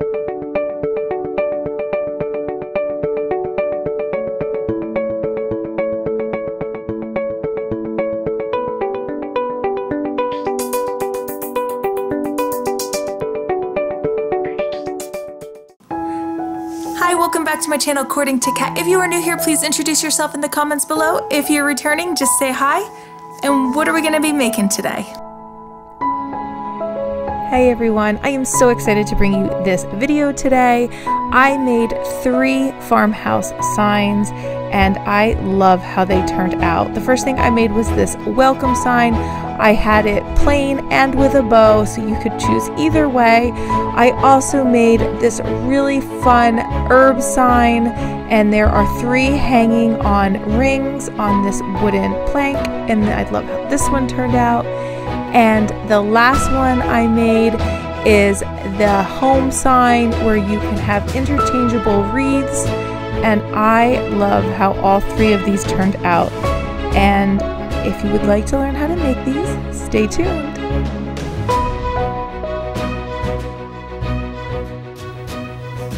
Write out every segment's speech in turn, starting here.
Hi, welcome back to my channel, According to Kat. If you are new here, please introduce yourself in the comments below. If you're returning, just say hi. And what are we going to be making today? Hey everyone, I am so excited to bring you this video today. I made 3 farmhouse signs and I love how they turned out. The first thing I made was this welcome sign. I had it plain and with a bow, so you could choose either way. I also made this really fun herb sign, and there are 3 hanging on rings on this wooden plank, and I love how this one turned out. And the last one I made is the home sign where you can have interchangeable wreaths, and I love how all 3 of these turned out. And if you would like to learn how to make these, stay tuned.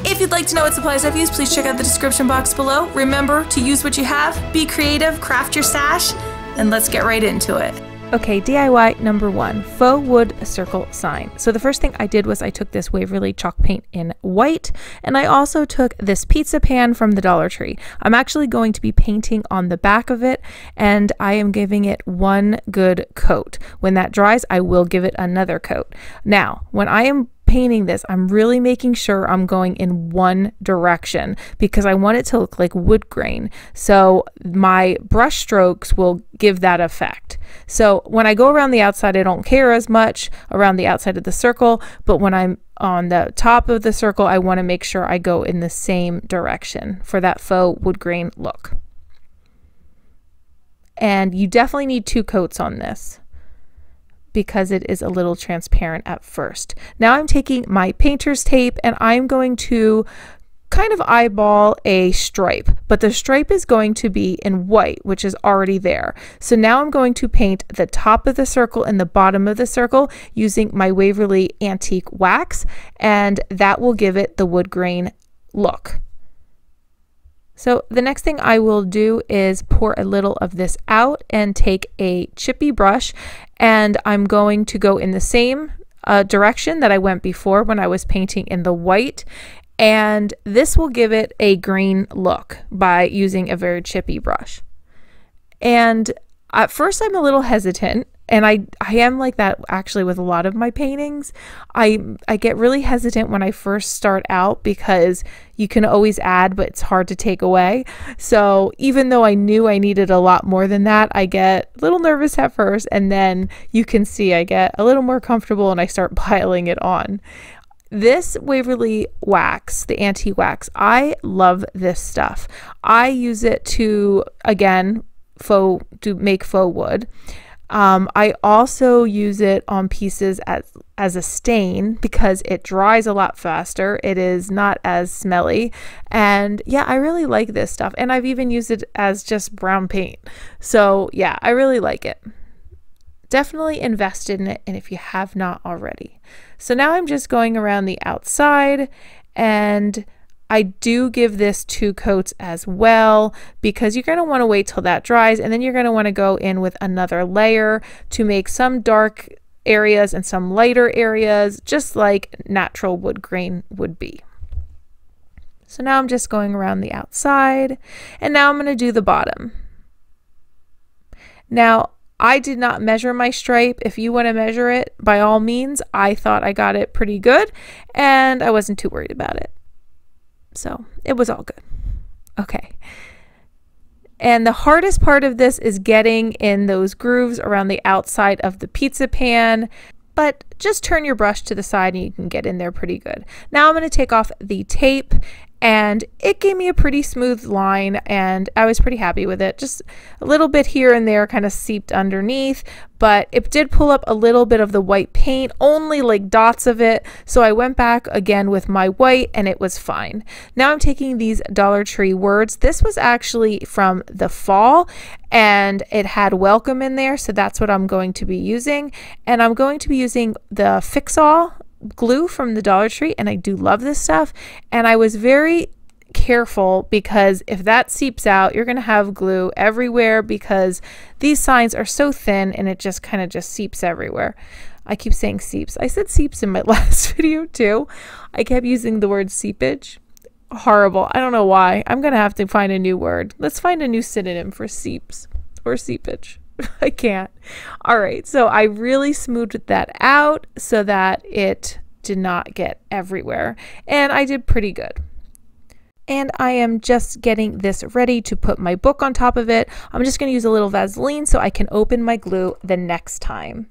If you'd like to know what supplies I've used, please check out the description box below. Remember to use what you have, be creative, craft your stash, and let's get right into it. Okay, DIY number 1, faux wood circle sign. So the first thing I did was I took this Waverly Chalk Paint in white, and I also took this pizza pan from the Dollar Tree. I'm actually going to be painting on the back of it, and I am giving it 1 good coat. When that dries, I will give it another coat. Now, when I am painting this, I'm really making sure I'm going in one direction because I want it to look like wood grain. So my brush strokes will give that effect. So when I go around the outside, I don't care as much around the outside of the circle, but when I'm on the top of the circle, I want to make sure I go in the same direction for that faux wood grain look. And you definitely need 2 coats on this, because it is a little transparent at first. Now I'm taking my painter's tape and I'm going to kind of eyeball a stripe, but the stripe is going to be in white, which is already there. So now I'm going to paint the top of the circle and the bottom of the circle using my Waverly Antique Wax, and that will give it the wood grain look. So the next thing I will do is pour a little of this out and take a chippy brush, and I'm going to go in the same direction that I went before when I was painting in the white, and this will give it a green look by using a very chippy brush. And at first I'm a little hesitant, and I am like that actually with a lot of my paintings. I get really hesitant when I first start out because you can always add, but it's hard to take away. So even though I knew I needed a lot more than that, I get a little nervous at first, and then you can see I get a little more comfortable and I start piling it on. This Waverly wax, the antique wax, I love this stuff. I use it to, again, make faux wood. I also use it on pieces as a stain because it dries a lot faster. It is not as smelly, and yeah, I really like this stuff, and I've even used it as just brown paint. So yeah, I really like it. Definitely invest in it, and if you have not already. So now I'm just going around the outside, and I do give this 2 coats as well because you're going to want to wait till that dries, and then you're going to want to go in with another layer to make some dark areas and some lighter areas, just like natural wood grain would be. So now I'm just going around the outside, and now I'm going to do the bottom. Now, I did not measure my stripe. If you want to measure it, by all means, I thought I got it pretty good, and I wasn't too worried about it. So it was all good. Okay. And the hardest part of this is getting in those grooves around the outside of the pizza pan, but just turn your brush to the side and you can get in there pretty good. Now I'm going to take off the tape, and it gave me a pretty smooth line, and I was pretty happy with it. Just a little bit here and there kind of seeped underneath, but it did pull up a little bit of the white paint, only like dots of it. So I went back again with my white and it was fine. Now I'm taking these Dollar Tree words. This was actually from the fall, and it had welcome in there, so that's what I'm going to be using. And I'm going to be using the Fix All glue from the Dollar Tree, and I do love this stuff. And I was very careful because if that seeps out, you're going to have glue everywhere because these signs are so thin and it just kind of just seeps everywhere. I keep saying seeps. I said seeps in my last video too. I kept using the word seepage. Horrible. I don't know why. I'm going to have to find a new word. Let's find a new synonym for seeps or seepage. I can't. All right. So I really smoothed that out so that it did not get everywhere. And I did pretty good. And I am just getting this ready to put my book on top of it. I'm just going to use a little Vaseline so I can open my glue the next time.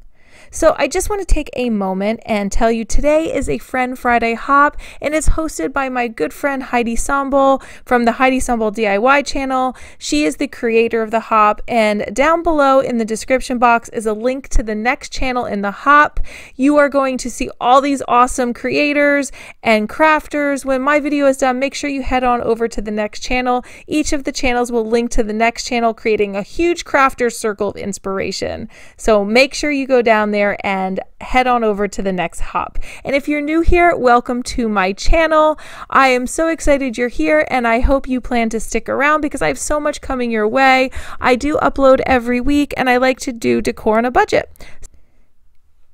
So I just want to take a moment and tell you today is a Friend Friday hop, and it's hosted by my good friend Heidi Sombel from the Heidi Sombel DIY channel. She is the creator of the hop, and down below in the description box is a link to the next channel in the hop. You are going to see all these awesome creators and crafters. When my video is done, make sure you head on over to the next channel. Each of the channels will link to the next channel, creating a huge crafter circle of inspiration. So make sure you go down there and head on over to the next hop. And if you're new here, welcome to my channel. I am so excited you're here, and I hope you plan to stick around because I have so much coming your way. I do upload every week, and I like to do decor on a budget.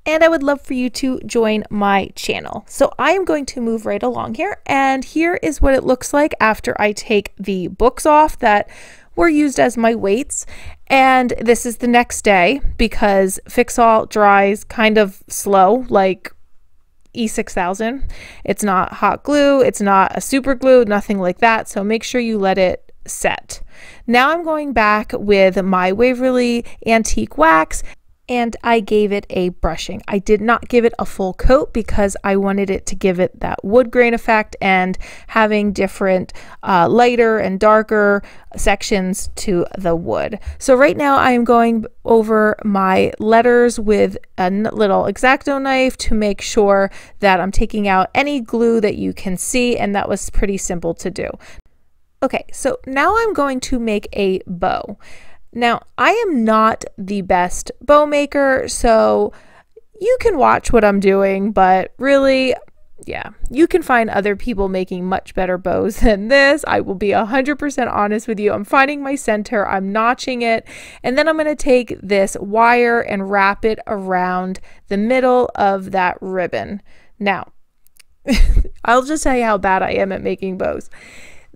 And I would love for you to join my channel. So I am going to move right along here, and here is what it looks like after I take the books off that were used as my weights. And this is the next day because Fix-All dries kind of slow, like E6000. It's not hot glue, it's not a super glue, nothing like that. So make sure you let it set. Now I'm going back with my Waverly Antique Wax, and I gave it a brushing. I did not give it a full coat because I wanted it to give it that wood grain effect and having different lighter and darker sections to the wood. So right now I am going over my letters with a little X-Acto knife to make sure that I'm taking out any glue that you can see, and that was pretty simple to do. Okay, so now I'm going to make a bow. Now, I am not the best bow maker, so you can watch what I'm doing, but really, yeah, you can find other people making much better bows than this. I will be 100% honest with you. I'm finding my center, I'm notching it, and then I'm going to take this wire and wrap it around the middle of that ribbon. Now, I'll just tell you how bad I am at making bows.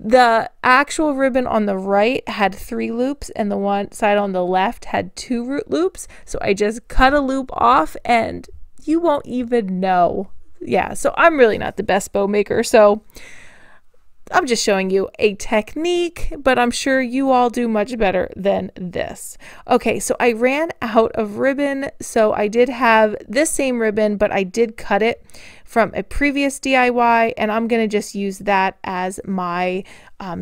The actual ribbon on the right had 3 loops and the one side on the left had 2 loops. So I just cut a loop off and you won't even know. Yeah, so I'm really not the best bow maker. So I'm just showing you a technique, but I'm sure you all do much better than this. Okay, so I ran out of ribbon. So I did have this same ribbon, but I did cut it from a previous DIY, and I'm going to just use that as my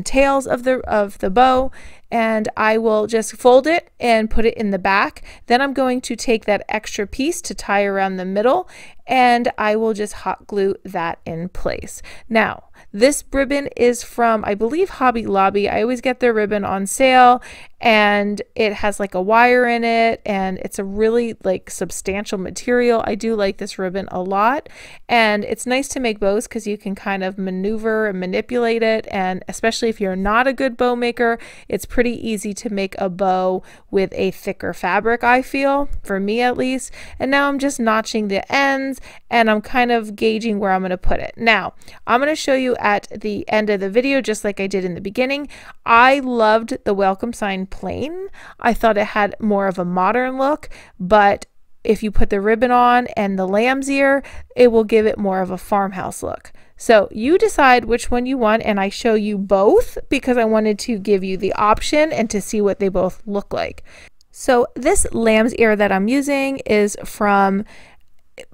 tails of the bow, and I will just fold it and put it in the back. Then I'm going to take that extra piece to tie around the middle, and I will just hot glue that in place. Now, this ribbon is from, I believe, Hobby Lobby. I always get their ribbon on sale, and it has like a wire in it, and it's a really like substantial material. I do like this ribbon a lot, and it's nice to make bows because you can kind of maneuver and manipulate it, and especially if you're not a good bow maker, it's pretty easy to make a bow with a thicker fabric, I feel, for me at least. And now I'm just notching the ends, and I'm kind of gauging where I'm going to put it. Now, I'm going to show you at the end of the video, just like I did in the beginning. I loved the welcome sign plain. I thought it had more of a modern look, but if you put the ribbon on and the lamb's ear, it will give it more of a farmhouse look. So you decide which one you want, and I show you both because I wanted to give you the option and to see what they both look like. So this lamb's ear that I'm using is from,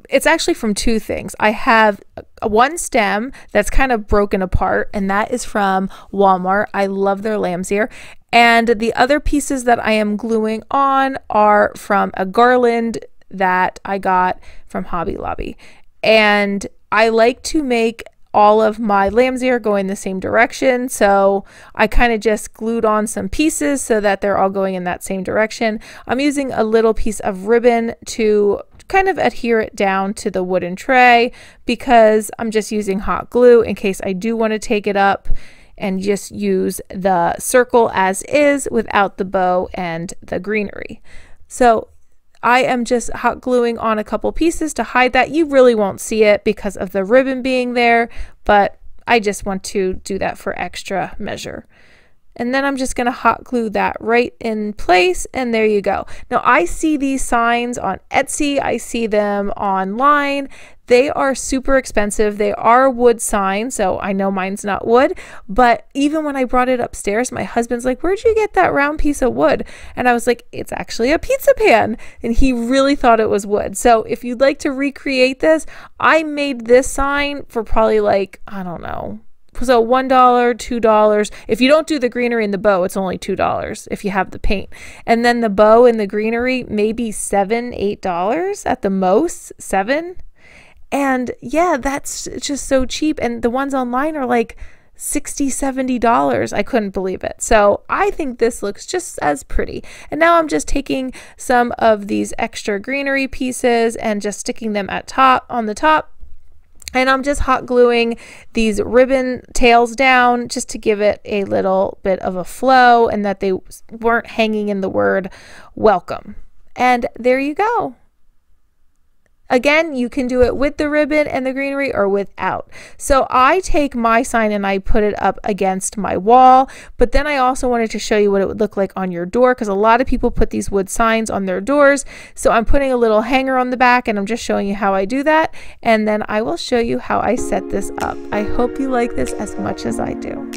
it's actually from 2 things. I have one stem that's kind of broken apart, and that is from Walmart. I love their lamb's ear. And the other pieces that I am gluing on are from a garland that I got from Hobby Lobby. And I like to make all of my lamb's ear go in the same direction, so I kind of just glued on some pieces so that they're all going in that same direction. I'm using a little piece of ribbon to kind of adhere it down to the wooden tray because I'm just using hot glue in case I do want to take it up and just use the circle as is without the bow and the greenery. So I am just hot gluing on a couple pieces to hide that. You really won't see it because of the ribbon being there, but I just want to do that for extra measure. And then I'm just going to hot glue that right in place, and there you go. Now I see these signs on Etsy, I see them online. They are super expensive. They are wood signs, so I know mine's not wood, but even when I brought it upstairs, my husband's like, "Where'd you get that round piece of wood?" And I was like, "It's actually a pizza pan." And he really thought it was wood. So if you'd like to recreate this, I made this sign for probably like, I don't know, so $1, $2. If you don't do the greenery and the bow, it's only $2 if you have the paint. And then the bow and the greenery, maybe $7, $8 at the most, $7. And yeah, that's just so cheap. And the ones online are like $60, $70. I couldn't believe it. So I think this looks just as pretty. And now I'm just taking some of these extra greenery pieces and just sticking them on the top. And I'm just hot gluing these ribbon tails down just to give it a little bit of a flow and that they weren't hanging in the word welcome. And there you go. Again, you can do it with the ribbon and the greenery or without. So I take my sign and I put it up against my wall, but then I also wanted to show you what it would look like on your door because a lot of people put these wood signs on their doors. So I'm putting a little hanger on the back and I'm just showing you how I do that. And then I will show you how I set this up. I hope you like this as much as I do.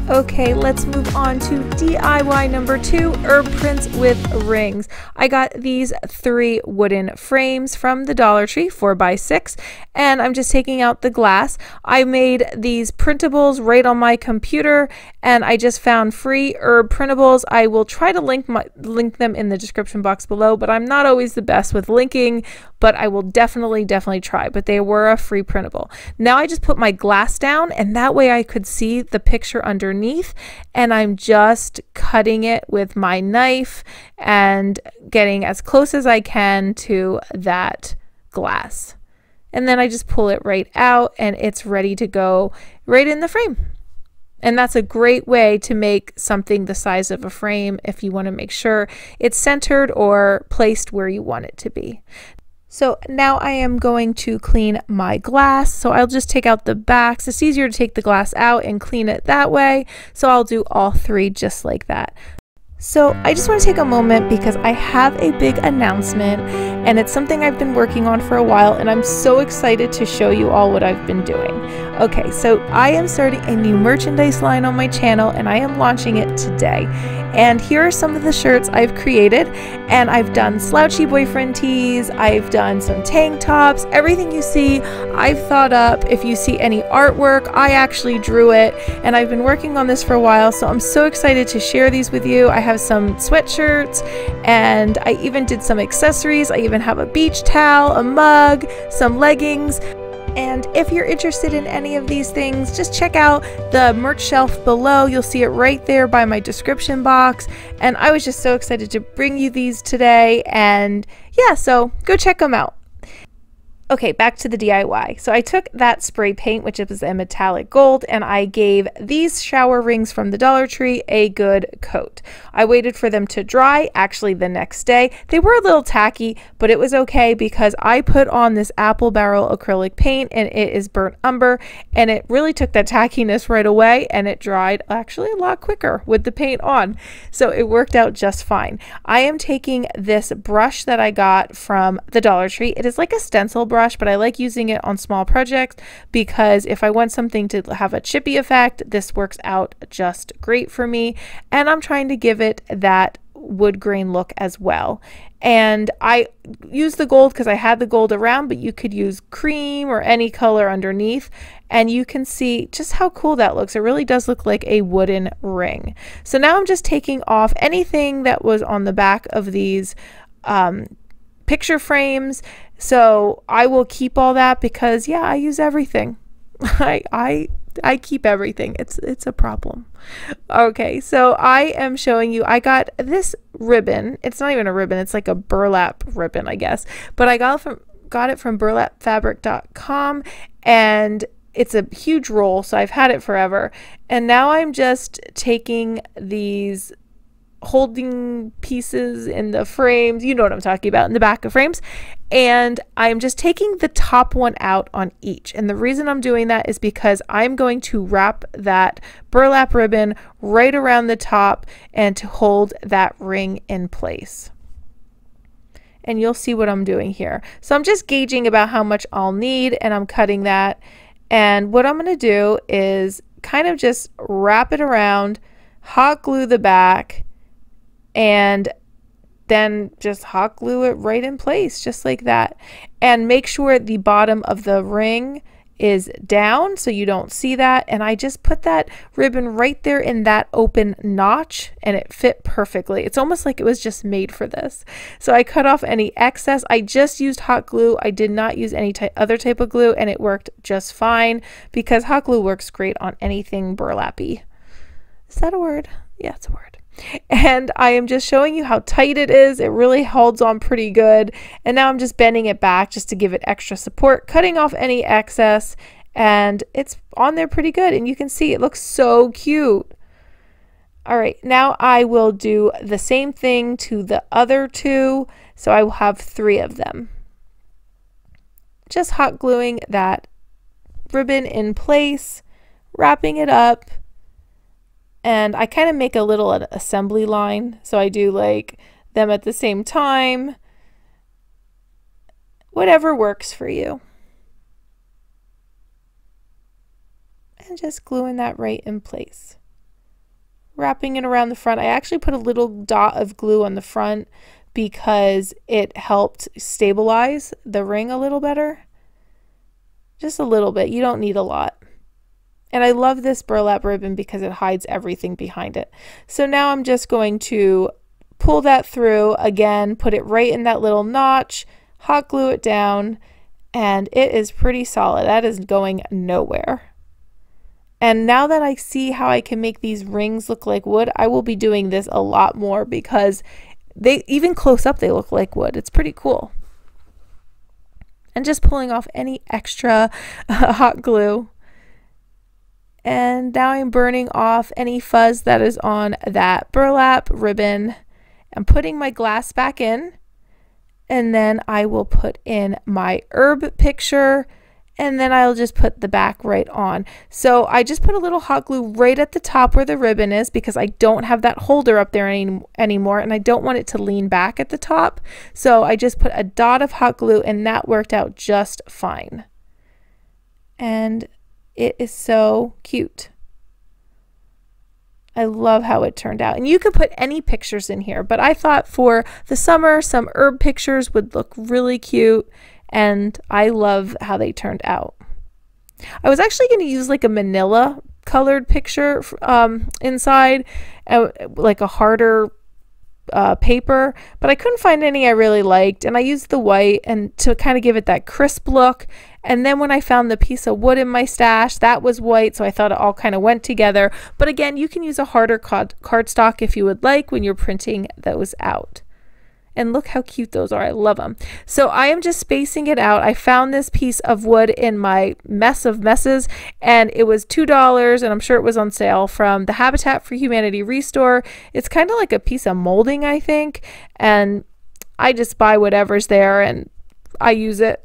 Okay, let's move on to DIY number 2, herb prints with rings. I got these 3 wooden frames from the Dollar Tree, 4x6, and I'm just taking out the glass. I made these printables right on my computer, and I just found free herb printables. I will try to link them in the description box below, but I'm not always the best with linking, but I will definitely try. But they were a free printable. Now I just put my glass down, and that way I could see the picture underneath, and I'm just cutting it with my knife and getting as close as I can to that glass. And then I just pull it right out and it's ready to go right in the frame. And that's a great way to make something the size of a frame if you want to make sure it's centered or placed where you want it to be. So now I am going to clean my glass. So I'll just take out the backs. It's easier to take the glass out and clean it that way. So I'll do all 3 just like that. So I just want to take a moment because I have a big announcement and it's something I've been working on for a while and I'm so excited to show you all what I've been doing. Okay, so I am starting a new merchandise line on my channel and I am launching it today. And here are some of the shirts I've created, and I've done slouchy boyfriend tees, I've done some tank tops, everything you see I've thought up. If you see any artwork, I actually drew it, and I've been working on this for a while, so I'm so excited to share these with you. I have some sweatshirts, and I even did some accessories. I even have a beach towel, a mug, some leggings. And if you're interested in any of these things, just check out the merch shelf below. You'll see it right there by my description box. And I was just so excited to bring you these today. And yeah, so go check them out. Okay, back to the DIY. So I took that spray paint, which is a metallic gold, and I gave these shower rings from the Dollar Tree a good coat. I waited for them to dry, actually the next day. They were a little tacky, but it was okay because I put on this apple barrel acrylic paint and it is burnt umber, and it really took that tackiness right away, and it dried actually a lot quicker with the paint on. So it worked out just fine. I am taking this brush that I got from the Dollar Tree. It is like a stencil brush, brush, but I like using it on small projects because if I want something to have a chippy effect, this works out just great for me. And I'm trying to give it that wood grain look as well. And I use the gold because I had the gold around, but you could use cream or any color underneath, and you can see just how cool that looks. It really does look like a wooden ring. So now I'm just taking off anything that was on the back of these picture frames. So I will keep all that because yeah, I use everything. I keep everything. It's a problem. Okay, so I am showing you, I got this ribbon. It's not even a ribbon, it's like a burlap ribbon, I guess. But I got it from burlapfabric.com, and it's a huge roll, so I've had it forever. And now I'm just taking these holding pieces in the frames, you know what I'm talking about, in the back of frames, and I'm just taking the top one out on each. And the reason I'm doing that is because I'm going to wrap that burlap ribbon right around the top and to hold that ring in place. And you'll see what I'm doing here. So I'm just gauging about how much I'll need, and I'm cutting that. And what I'm going to do is kind of just wrap it around, hot glue the back, and then just hot glue it right in place, just like that. And make sure the bottom of the ring is down so you don't see that. And I just put that ribbon right there in that open notch, and it fit perfectly. It's almost like it was just made for this. So I cut off any excess. I just used hot glue. I did not use any other type of glue, and it worked just fine because hot glue works great on anything burlappy. Is that a word? Yeah, it's a word. And I am just showing you how tight it is. It really holds on pretty good. And now I'm just bending it back just to give it extra support, cutting off any excess, and it's on there pretty good. And you can see it looks so cute. All right, now I will do the same thing to the other two. So I will have 3 of them. Just hot gluing that ribbon in place, wrapping it up. And I kind of make a little assembly line. So I do like them at the same time. Whatever works for you. And just gluing that right in place. Wrapping it around the front. I actually put a little dot of glue on the front because it helped stabilize the ring a little better. Just a little bit. You don't need a lot. And I love this burlap ribbon because it hides everything behind it. So now I'm just going to pull that through again, put it right in that little notch, hot glue it down, and it is pretty solid. That is going nowhere. And now that I see how I can make these rings look like wood, I will be doing this a lot more because they, even close up, they look like wood. It's pretty cool. And just pulling off any extra hot glue. And now I'm burning off any fuzz that is on that burlap ribbon and putting my glass back in. And then I will put in my herb picture, and then I'll just put the back right on. So I just put a little hot glue right at the top where the ribbon is because I don't have that holder up there anymore, and I don't want it to lean back at the top. So I just put a dot of hot glue, and that worked out just fine. And it is so cute. I love how it turned out. And you could put any pictures in here, but I thought for the summer, some herb pictures would look really cute, and I love how they turned out. I was actually going to use like a manila colored picture inside, like a harder paper, but I couldn't find any I really liked, and I used the white and to kind of give it that crisp look. And then when I found the piece of wood in my stash, that was white, so I thought it all kind of went together. But again, you can use a harder cardstock if you would like when you're printing those out. And look how cute those are. I love them. So I am just spacing it out. I found this piece of wood in my mess of messes, and it was $2, and I'm sure it was on sale from the Habitat for Humanity Restore. It's kind of like a piece of molding, I think, and I just buy whatever's there, and I use it.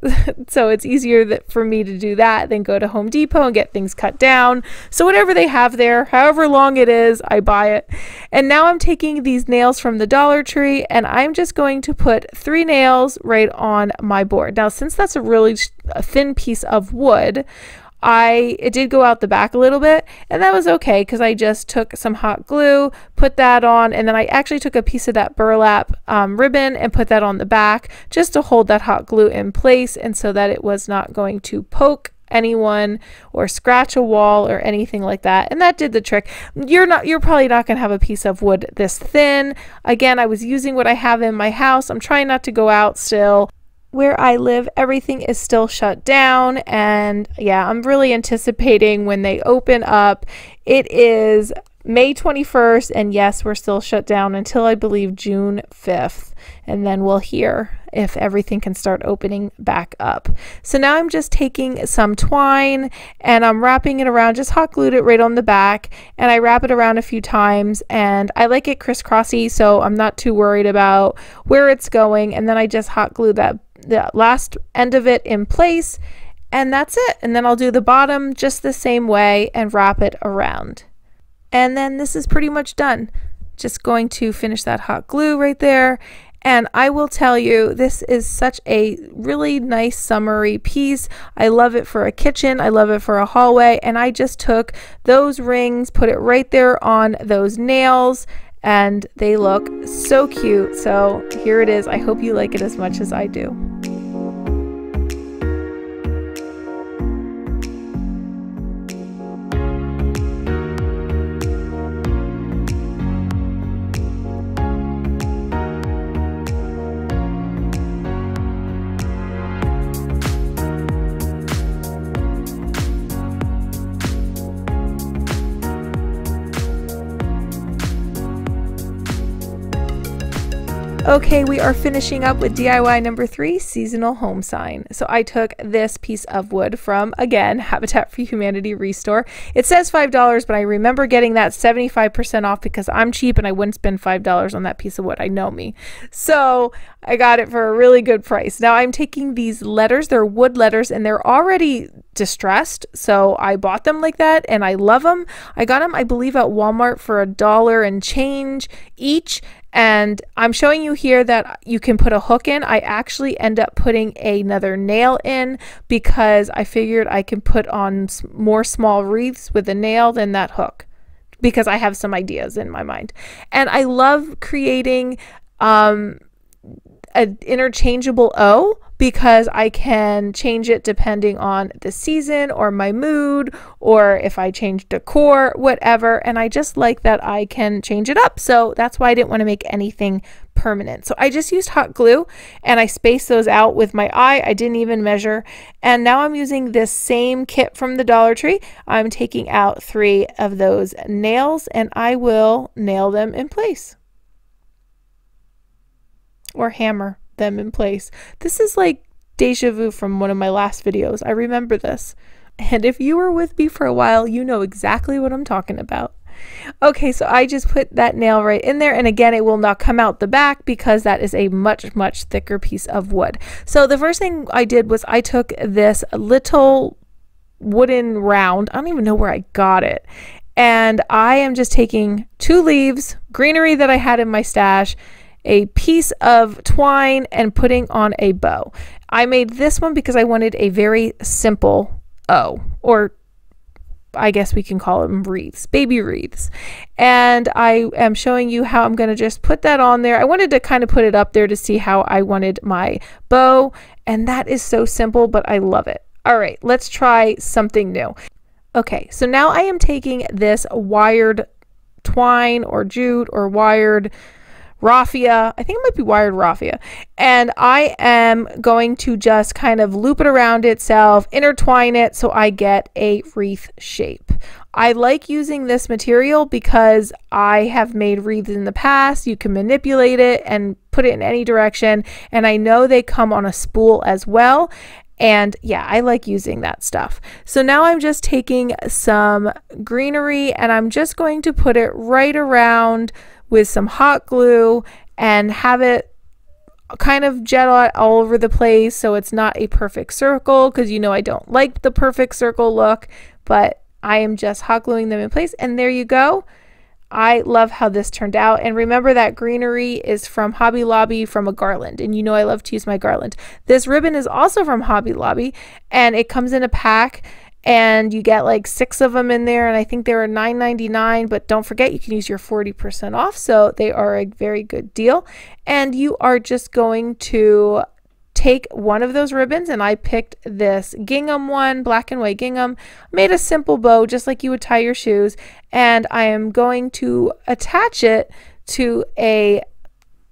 So it's easier for me to do that than go to Home Depot and get things cut down. So whatever they have there, however long it is, I buy it. And now I'm taking these nails from the Dollar Tree and I'm just going to put 3 nails right on my board. Now, since that's a really thin piece of wood, it did go out the back a little bit, and that was okay because I just took some hot glue, put that on, and then I actually took a piece of that burlap ribbon and put that on the back just to hold that hot glue in place and so that it was not going to poke anyone or scratch a wall or anything like that. And that did the trick. You're probably not going to have a piece of wood this thin. Again, I was using what I have in my house. I'm trying not to go out still. Where I live, everything is still shut down, and yeah, I'm really anticipating when they open up. It is May 21st, and yes, we're still shut down until I believe June 5th, and then we'll hear if everything can start opening back up. So now I'm just taking some twine and I'm wrapping it around, just hot glued it right on the back, and I wrap it around a few times, and I like it crisscrossy, so I'm not too worried about where it's going. And then I just hot glue the last end of it in place, and that's it. And then I'll do the bottom just the same way and wrap it around. And then this is pretty much done. Just going to finish that hot glue right there. And I will tell you, this is such a really nice summery piece. I love it for a kitchen. I love it for a hallway. And I just took those rings, put it right there on those nails, and they look so cute. So here it is. I hope you like it as much as I do. Okay, we are finishing up with DIY number 3, seasonal home sign. So I took this piece of wood from, again, Habitat for Humanity Restore. It says $5, but I remember getting that 75% off because I'm cheap and I wouldn't spend $5 on that piece of wood. I know me. So I got it for a really good price. Now I'm taking these letters, they're wood letters, and they're already distressed, so I bought them like that and I love them. I got them, I believe, at Walmart for $1 and change each. And I'm showing you here that you can put a hook in. I actually end up putting another nail in because I figured I can put on more small wreaths with a nail than that hook, because I have some ideas in my mind. And I love creating an interchangeable O, because I can change it depending on the season or my mood, or if I change decor, whatever. And I just like that I can change it up. So that's why I didn't want to make anything permanent. So I just used hot glue and I spaced those out with my eye. I didn't even measure. And now I'm using this same kit from the Dollar Tree. I'm taking out 3 of those nails and I will nail them in place, or hammer them in place. This is like deja vu from one of my last videos. I remember this. And if you were with me for a while, you know exactly what I'm talking about. Okay, so I just put that nail right in there, and again, it will not come out the back because that is a much, much thicker piece of wood. So the first thing I did was I took this little wooden round, I don't even know where I got it, and I am just taking 2 leaves, greenery that I had in my stash, a piece of twine, and putting on a bow. I made this one because I wanted a very simple O, or I guess we can call them wreaths, baby wreaths. And I am showing you how I'm going to just put that on there. I wanted to kind of put it up there to see how I wanted my bow, and that is so simple, but I love it. All right, let's try something new. Okay, so now I am taking this wired twine or jute or wired raffia, I think it might be wired raffia, and I am going to just kind of loop it around itself, intertwine it so I get a wreath shape. I like using this material because I have made wreaths in the past. You can manipulate it and put it in any direction, and I know they come on a spool as well. And yeah, I like using that stuff. So now I'm just taking some greenery and I'm just going to put it right around with some hot glue and have it kind of jet all over the place, so it's not a perfect circle, because you know I don't like the perfect circle look, but I am just hot gluing them in place, and there you go. I love how this turned out. And remember that greenery is from Hobby Lobby, from a garland, and you know I love to use my garland. This ribbon is also from Hobby Lobby, and it comes in a pack, and you get like 6 of them in there, and I think they were $9.99, but don't forget you can use your 40% off, so they are a very good deal. And you are just going to take one of those ribbons, and I picked this gingham one, black and white gingham, made a simple bow just like you would tie your shoes, and I am going to attach it to a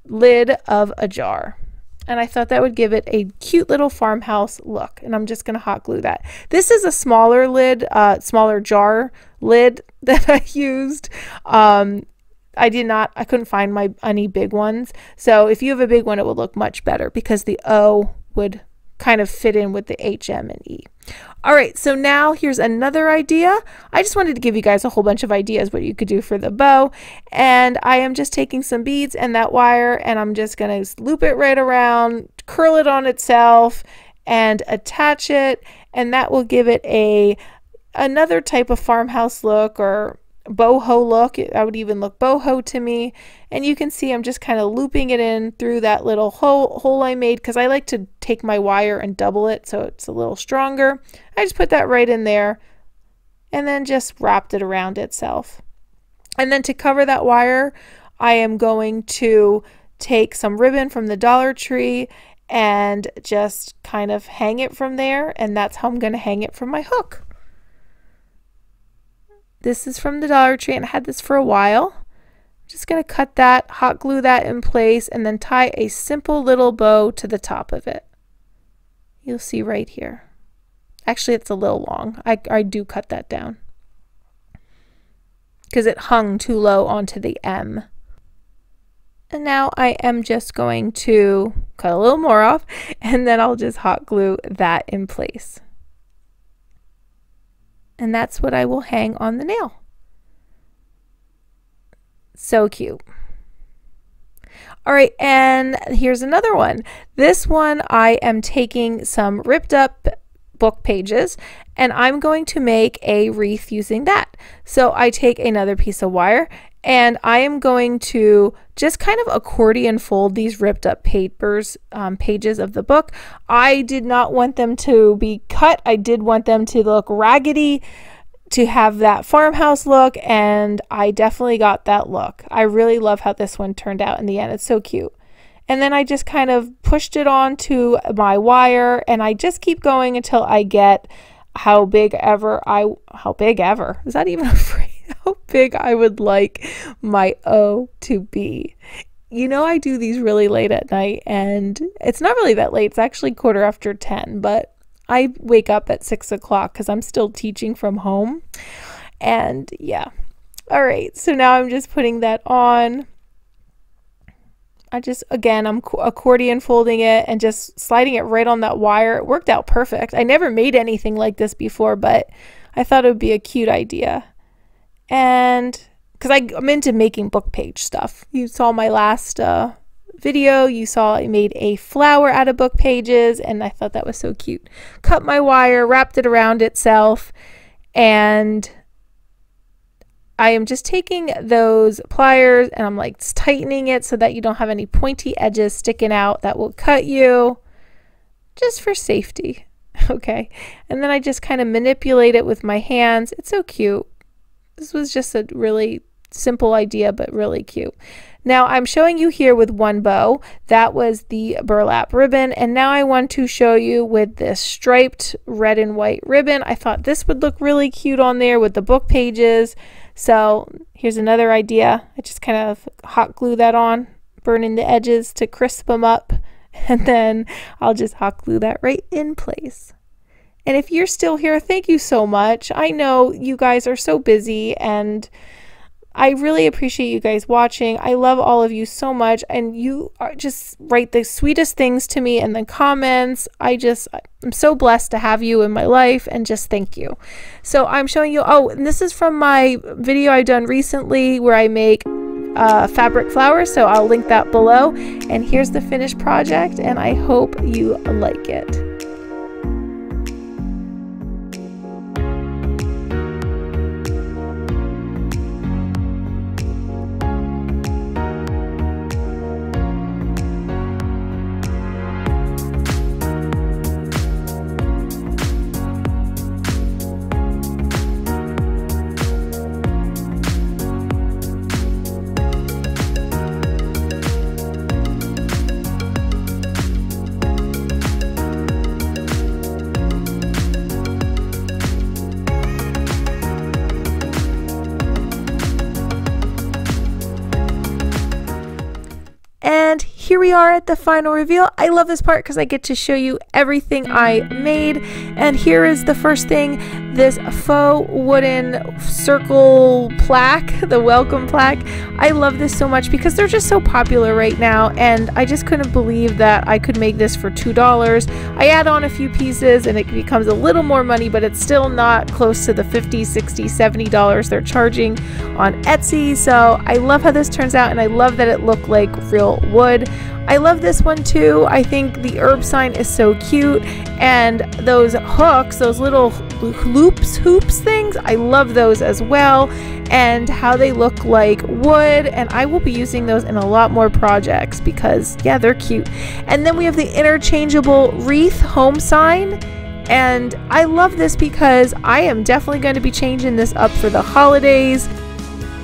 lid of a jar. And I thought that would give it a cute little farmhouse look. And I'm just going to hot glue that. This is a smaller lid, smaller jar lid that I used. I couldn't find any big ones. So if you have a big one, it will look much better because the O would kind of fit in with the H, M, and E. All right, so now here's another idea. I just wanted to give you guys a whole bunch of ideas what you could do for the bow. And I am just taking some beads and that wire, and I'm just going to loop it right around, curl it on itself, and attach it. And that will give it another type of farmhouse look, or boho look. That would even look boho to me. And you can see I'm just kind of looping it in through that little hole I made, because I like to take my wire and double it so it's a little stronger. I just put that right in there and then just wrapped it around itself. And then to cover that wire, I am going to take some ribbon from the Dollar Tree and just kind of hang it from there, and that's how I'm going to hang it from my hook. This is from the Dollar Tree, and I had this for a while. I'm just going to cut that, hot glue that in place, and then tie a simple little bow to the top of it. You'll see right here. Actually, it's a little long. I do cut that down because it hung too low onto the M. And now I am just going to cut a little more off, and then I'll just hot glue that in place. And that's what I will hang on the nail. So cute. All right, and here's another one. This one, I am taking some ripped up book pages, and I'm going to make a wreath using that. So I take another piece of wire, and I am going to just kind of accordion fold these ripped up pages of the book. I did not want them to be cut. I did want them to look raggedy, to have that farmhouse look, and I definitely got that look. I really love how this one turned out in the end. It's so cute. And then I just kind of pushed it onto my wire, and I just keep going until I get how big ever, is that even a phrase? How big I would like my O to be. You know, I do these really late at night, and it's not really that late. It's actually 10:15, but I wake up at 6 o'clock because I'm still teaching from home. And yeah. All right, so now I'm just putting that on. I'm accordion folding it and just sliding it right on that wire. It worked out perfect. I never made anything like this before, but I thought it would be a cute idea. And because I'm into making book page stuff. You saw my last video, you saw I made a flower out of book pages, and I thought that was so cute. Cut my wire, wrapped it around itself, and I am just taking those pliers and I'm like tightening it so that you don't have any pointy edges sticking out that will cut you, just for safety. Okay, and then I just kind of manipulate it with my hands. It's so cute. This was just a really simple idea, but really cute. Now I'm showing you here with one bow. That was the burlap ribbon, and now I want to show you with this striped red and white ribbon. I thought this would look really cute on there with the book pages. So here's another idea. I just kind of hot glue that on, burning the edges to crisp them up, and then I'll just hot glue that right in place. And if you're still here, thank you so much. I know you guys are so busy, and I really appreciate you guys watching. I love all of you so much, and you just write the sweetest things to me in the comments. I'm so blessed to have you in my life, and just thank you. So I'm showing you, oh, and this is from my video I done recently where I make fabric flowers, so I'll link that below. And here's the finished project, and I hope you like it. And here we are at the final reveal. I love this part because I get to show you everything I made. And here is the first thing, this faux wooden circle plaque, the welcome plaque. I love this so much because they're just so popular right now, and I just couldn't believe that I could make this for $2. I add on a few pieces and it becomes a little more money, but it's still not close to the $50, $60, $70 they're charging on Etsy. So I love how this turns out, and I love that it looked like real wood. I love this one too. I think the herb sign is so cute, and those hooks, those little hoops things, I love those as well, and how they look like wood, and I will be using those in a lot more projects because yeah, they're cute. And then we have the interchangeable wreath home sign, and I love this because I am definitely going to be changing this up for the holidays.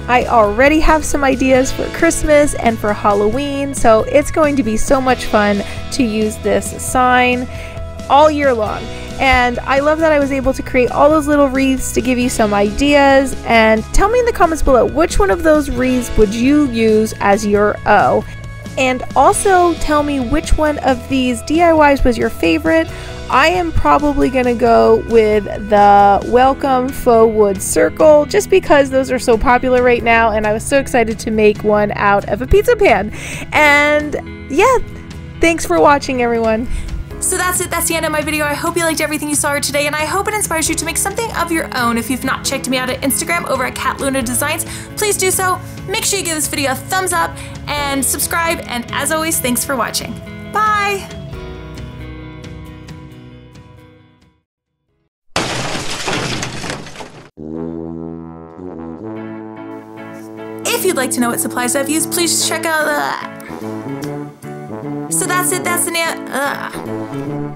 I already have some ideas for Christmas and for Halloween, so it's going to be so much fun to use this sign all year long. And I love that I was able to create all those little wreaths to give you some ideas. And tell me in the comments below, which one of those wreaths would you use as your O? And also tell me which one of these DIYs was your favorite. I am probably going to go with the Welcome Faux Wood Circle just because those are so popular right now, and I was so excited to make one out of a pizza pan. And yeah, thanks for watching, everyone. So that's it, that's the end of my video. I hope you liked everything you saw here today, and I hope it inspires you to make something of your own. If you've not checked me out at Instagram over at Catluna Designs, please do so. Make sure you give this video a thumbs up and subscribe, and as always, thanks for watching. Bye! If you'd like to know what supplies I've used, please just check out So that's it, that's the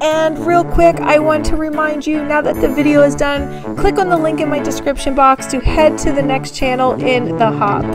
And real quick, I want to remind you, now that the video is done, click on the link in my description box to head to the next channel in the hop.